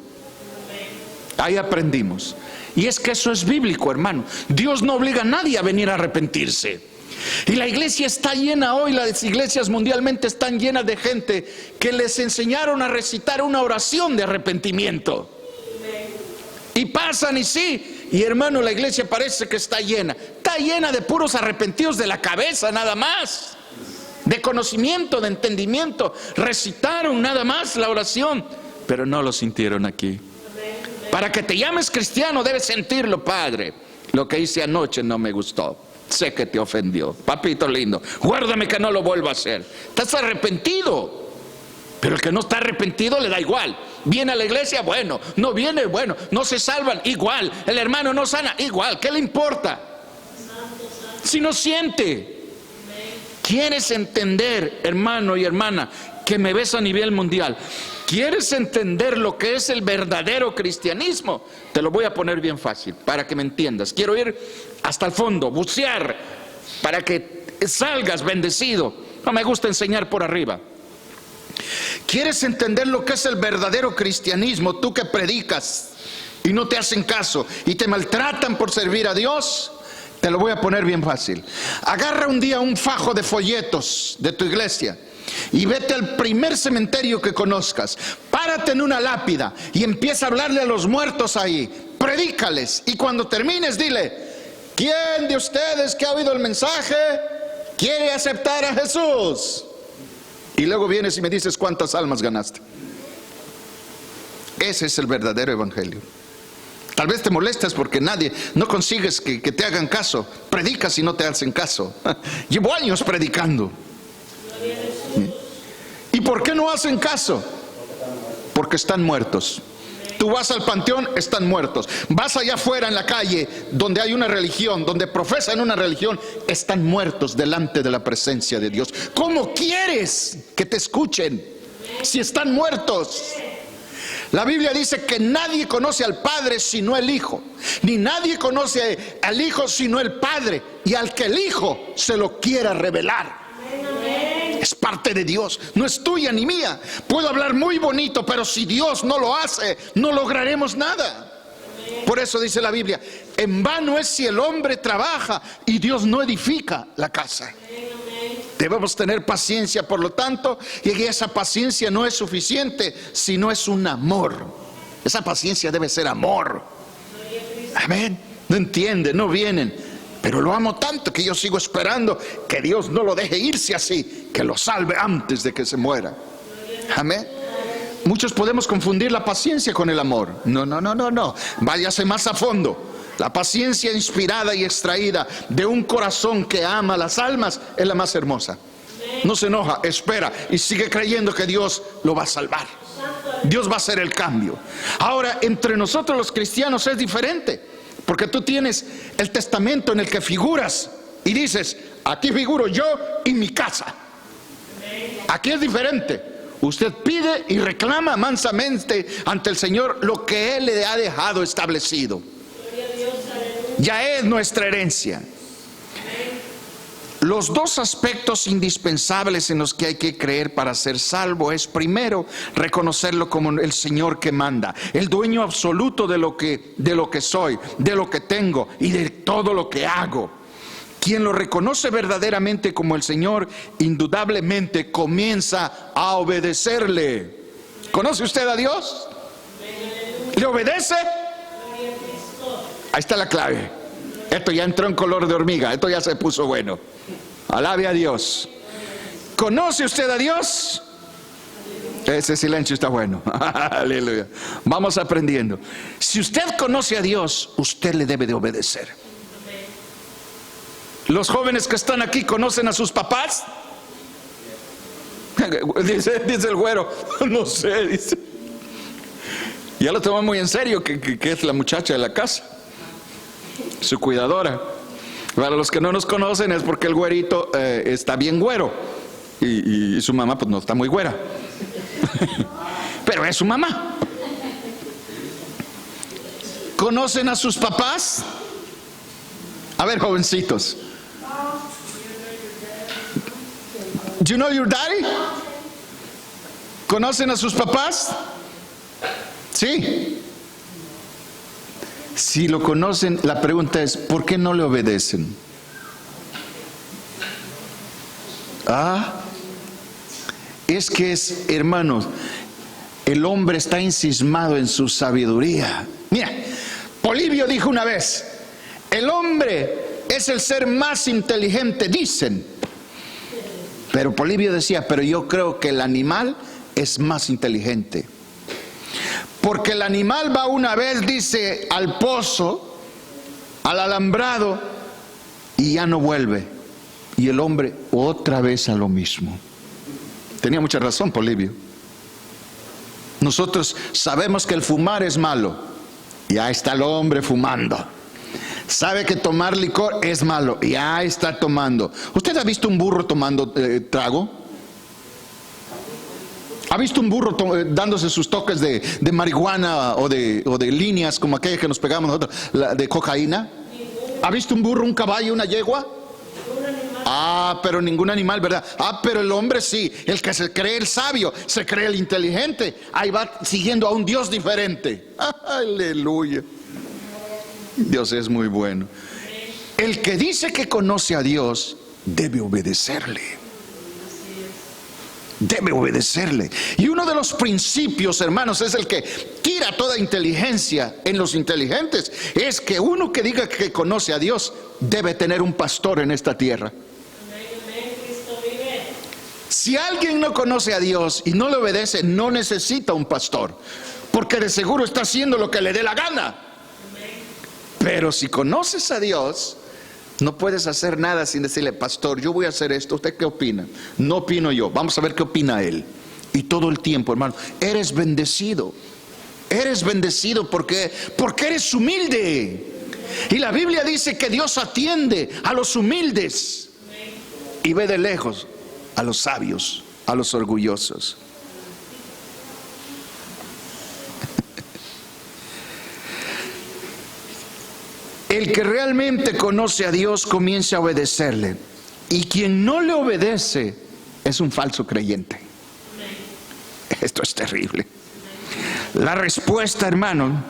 Ahí aprendimos. Y es que eso es bíblico, hermano. Dios no obliga a nadie a venir a arrepentirse. Y la iglesia está llena hoy, las iglesias mundialmente están llenas de gente que les enseñaron a recitar una oración de arrepentimiento. Y pasan y sí, y hermano, la iglesia parece que está llena de puros arrepentidos de la cabeza nada más. De conocimiento, de entendimiento, recitaron nada más la oración, pero no lo sintieron aquí. Para que te llames cristiano debes sentirlo, Padre. Lo que hice anoche no me gustó. Sé que te ofendió. Papito lindo, guárdame que no lo vuelva a hacer. Estás arrepentido. Pero el que no está arrepentido le da igual. Viene a la iglesia, bueno. No viene, bueno. No se salvan, igual. El hermano no sana, igual. ¿Qué le importa? Si no siente. ¿Quieres entender, hermano y hermana, que me ves a nivel mundial? ¿Quieres entender lo que es el verdadero cristianismo? Te lo voy a poner bien fácil para que me entiendas. Quiero ir hasta el fondo, bucear, para que salgas bendecido. No me gusta enseñar por arriba. ¿Quieres entender lo que es el verdadero cristianismo? Tú que predicas y no te hacen caso y te maltratan por servir a Dios. Te lo voy a poner bien fácil. Agarra un día un fajo de folletos de tu iglesia y vete al primer cementerio que conozcas. Párate en una lápida y empieza a hablarle a los muertos ahí. Predícales y cuando termines dile: ¿quién de ustedes que ha oído el mensaje quiere aceptar a Jesús? Y luego vienes y me dices cuántas almas ganaste. Ese es el verdadero evangelio. Tal vez te molestas porque no consigues que te hagan caso. Predicas y no te hacen caso. Llevo años predicando. ¿Y por qué no hacen caso? Porque están muertos. Tú vas al panteón, están muertos. Vas allá afuera en la calle donde hay una religión, donde profesan una religión, están muertos delante de la presencia de Dios. ¿Cómo quieres que te escuchen si están muertos? La Biblia dice que nadie conoce al Padre sino el Hijo, ni nadie conoce al Hijo sino el Padre, y al que el Hijo se lo quiera revelar. Es parte de Dios, no es tuya ni mía. Puedo hablar muy bonito, pero si Dios no lo hace, no lograremos nada. Por eso dice la Biblia: en vano es si el hombre trabaja y Dios no edifica la casa. Debemos tener paciencia, por lo tanto, y esa paciencia no es suficiente, sino es un amor. Esa paciencia debe ser amor. Amén. No entienden, no vienen, pero lo amo tanto que yo sigo esperando que Dios no lo deje irse así, que lo salve antes de que se muera. Amén. Muchos podemos confundir la paciencia con el amor. No. Váyase más a fondo. La paciencia inspirada y extraída de un corazón que ama las almas es la más hermosa. No se enoja, espera y sigue creyendo que Dios lo va a salvar. Dios va a hacer el cambio. Ahora, entre nosotros los cristianos es diferente, porque tú tienes el testamento en el que figuras y dices: aquí figuro yo y mi casa. Aquí es diferente. Usted pide y reclama mansamente ante el Señor lo que Él le ha dejado establecido. Ya es nuestra herencia. Los dos aspectos indispensables en los que hay que creer para ser salvo es, primero, reconocerlo como el Señor que manda, el dueño absoluto de lo que soy, de lo que tengo y de todo lo que hago. Quien lo reconoce verdaderamente como el Señor, indudablemente comienza a obedecerle. ¿Conoce usted a Dios? ¿Le obedece? Ahí está la clave. Esto ya entró en color de hormiga, esto ya se puso bueno. Alabe a Dios. ¿Conoce usted a Dios? Ese silencio está bueno. Aleluya. Vamos aprendiendo. Si usted conoce a Dios, usted le debe de obedecer. Los jóvenes que están aquí, ¿conocen a sus papás? Dice el güero, no sé, dice. Ya lo toman muy en serio, que es la muchacha de la casa, su cuidadora. Para los que no nos conocen es porque el güerito está bien güero y su mamá pues no está muy güera. Pero es su mamá. ¿Conocen a sus papás? A ver, jovencitos. Do you know your daddy? ¿Conocen a sus papás? Sí. Si lo conocen, la pregunta es: ¿por qué no le obedecen? Es que hermanos, el hombre está ensimismado en su sabiduría. Mira, Polibio dijo una vez: el hombre es el ser más inteligente, dicen. Pero Polibio decía: pero yo creo que el animal es más inteligente. Porque el animal va una vez, dice, al pozo, al alambrado, y ya no vuelve. Y el hombre otra vez a lo mismo. Tenía mucha razón Polibio. Nosotros sabemos que el fumar es malo. Ya está el hombre fumando. Sabe que tomar licor es malo. Ya está tomando. ¿Usted ha visto un burro tomando trago? ¿Ha visto un burro dándose sus toques de marihuana o de líneas como aquella que nos pegamos nosotros, de cocaína? ¿Ha visto un burro, un caballo, una yegua? Pero ningún animal, ¿verdad? Pero el hombre sí. El que se cree el sabio, se cree el inteligente, ahí va siguiendo a un Dios diferente. Aleluya. Dios es muy bueno. El que dice que conoce a Dios debe obedecerle. Debe obedecerle. Y uno de los principios, hermanos, es el que tira toda inteligencia en los inteligentes. Es que uno que diga que conoce a Dios debe tener un pastor en esta tierra. Si alguien no conoce a Dios y no le obedece, no necesita un pastor, porque de seguro está haciendo lo que le dé la gana. Pero si conoces a Dios, no puedes hacer nada sin decirle: pastor, yo voy a hacer esto, ¿usted qué opina? No opino yo, vamos a ver qué opina él. Y todo el tiempo, hermano, eres bendecido. Eres bendecido porque eres humilde. Y la Biblia dice que Dios atiende a los humildes y ve de lejos a los sabios, a los orgullosos. El que realmente conoce a Dios comienza a obedecerle. Y quien no le obedece es un falso creyente. Esto es terrible. La respuesta, hermano,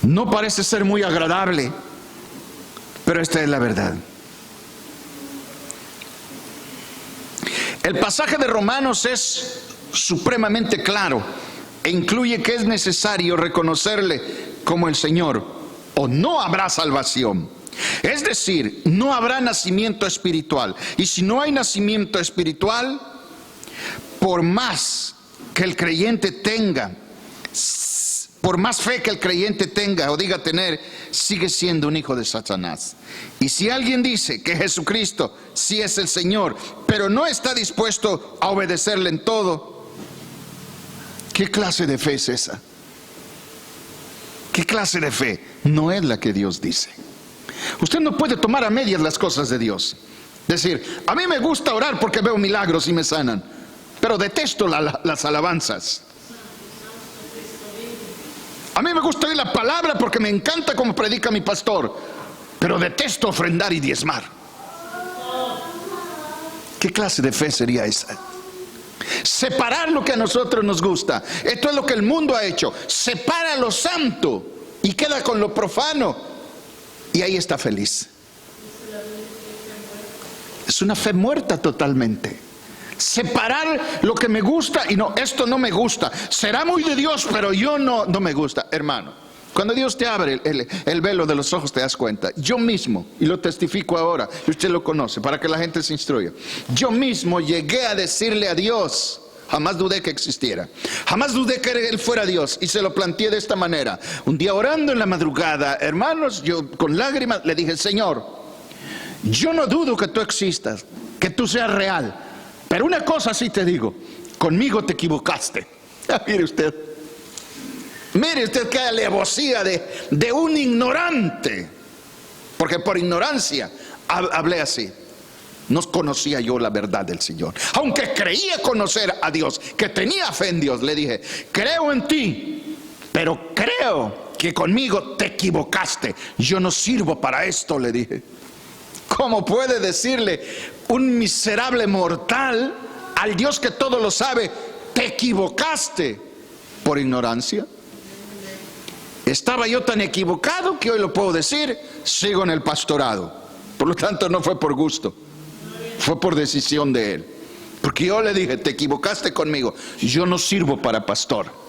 no parece ser muy agradable, pero esta es la verdad. El pasaje de Romanos es supremamente claro e incluye que es necesario reconocerle como el Señor, o no habrá salvación. Es decir, no habrá nacimiento espiritual. Y si no hay nacimiento espiritual, Por más que el creyente tenga, por más fe que el creyente tenga o diga tener, sigue siendo un hijo de Satanás. Y si alguien dice que Jesucristo sí es el Señor, pero no está dispuesto a obedecerle en todo, ¿qué clase de fe es esa? ¿Qué clase de fe? No es la que Dios dice. Usted no puede tomar a medias las cosas de Dios. Decir, a mí me gusta orar porque veo milagros y me sanan, pero detesto las alabanzas. A mí me gusta oír la palabra porque me encanta como predica mi pastor, pero detesto ofrendar y diezmar. ¿Qué clase de fe sería esa? Separar lo que a nosotros nos gusta. Esto es lo que el mundo ha hecho. Separa lo santo y queda con lo profano, y ahí está feliz. Es una fe muerta totalmente. Separar lo que me gusta y no, esto no me gusta. Será muy de Dios, pero yo no me gusta. Hermano, cuando Dios te abre el velo de los ojos, te das cuenta. Yo mismo, y lo testifico ahora, y usted lo conoce, para que la gente se instruya. Yo mismo llegué a decirle a Dios, jamás dudé que existiera, jamás dudé que Él fuera Dios, y se lo planteé de esta manera. Un día orando en la madrugada, hermanos, yo con lágrimas le dije, Señor, yo no dudo que tú existas, que tú seas real, pero una cosa sí te digo, conmigo te equivocaste. Mire usted qué alevosía de un ignorante, porque por ignorancia hablé así. No conocía yo la verdad del Señor, aunque creía conocer a Dios, que tenía fe en Dios. Le dije, creo en ti, pero creo que conmigo te equivocaste. Yo no sirvo para esto, le dije. ¿Cómo puede decirle un miserable mortal al Dios que todo lo sabe, te equivocaste? Por ignorancia. Estaba yo tan equivocado que hoy lo puedo decir, sigo en el pastorado. Por lo tanto no fue por gusto, fue por decisión de Él. Porque yo le dije, te equivocaste conmigo, yo no sirvo para pastor.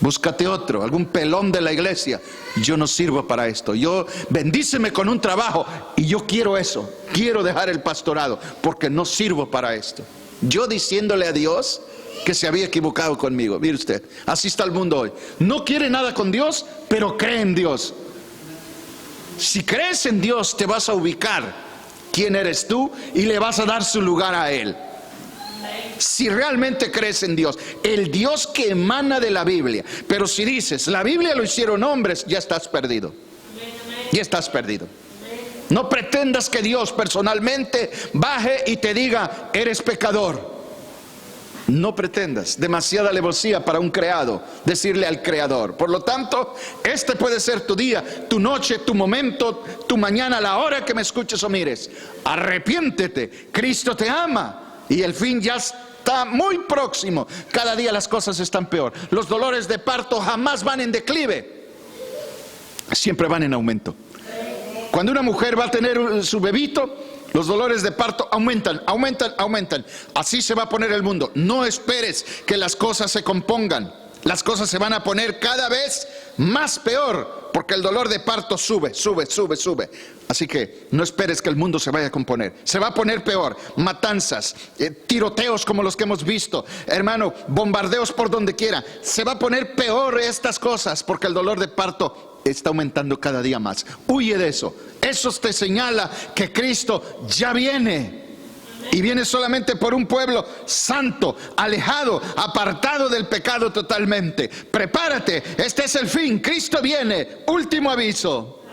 Búscate otro, algún pelón de la iglesia. Yo no sirvo para esto. Yo bendíceme con un trabajo y yo quiero eso. Quiero dejar el pastorado porque no sirvo para esto. Yo diciéndole a Dios que se había equivocado conmigo. Mire usted, así está el mundo hoy. No quiere nada con Dios, pero cree en Dios. Si crees en Dios, te vas a ubicar quién eres tú y le vas a dar su lugar a Él. Si realmente crees en Dios, el Dios que emana de la Biblia. Pero si dices, la Biblia lo hicieron hombres, ya estás perdido. Ya estás perdido. No pretendas que Dios personalmente baje y te diga, eres pecador. No pretendas, demasiada alevosía para un creado, decirle al creador. Por lo tanto, este puede ser tu día, tu noche, tu momento, tu mañana, la hora que me escuches o mires. Arrepiéntete, Cristo te ama. Y el fin ya está muy próximo. Cada día las cosas están peor. Los dolores de parto jamás van en declive, siempre van en aumento. Cuando una mujer va a tener su bebito, los dolores de parto aumentan. Así se va a poner el mundo. No esperes que las cosas se compongan. Las cosas se van a poner cada vez más peor, porque el dolor de parto sube. Así que no esperes que el mundo se vaya a componer. Se va a poner peor. Matanzas, tiroteos como los que hemos visto, hermano, bombardeos por donde quiera. Se va a poner peor estas cosas, porque el dolor de parto está aumentando cada día más. Huye de eso. Eso te señala que Cristo ya viene. Y viene solamente por un pueblo santo, alejado, apartado del pecado totalmente. Prepárate, este es el fin, Cristo viene. Último aviso.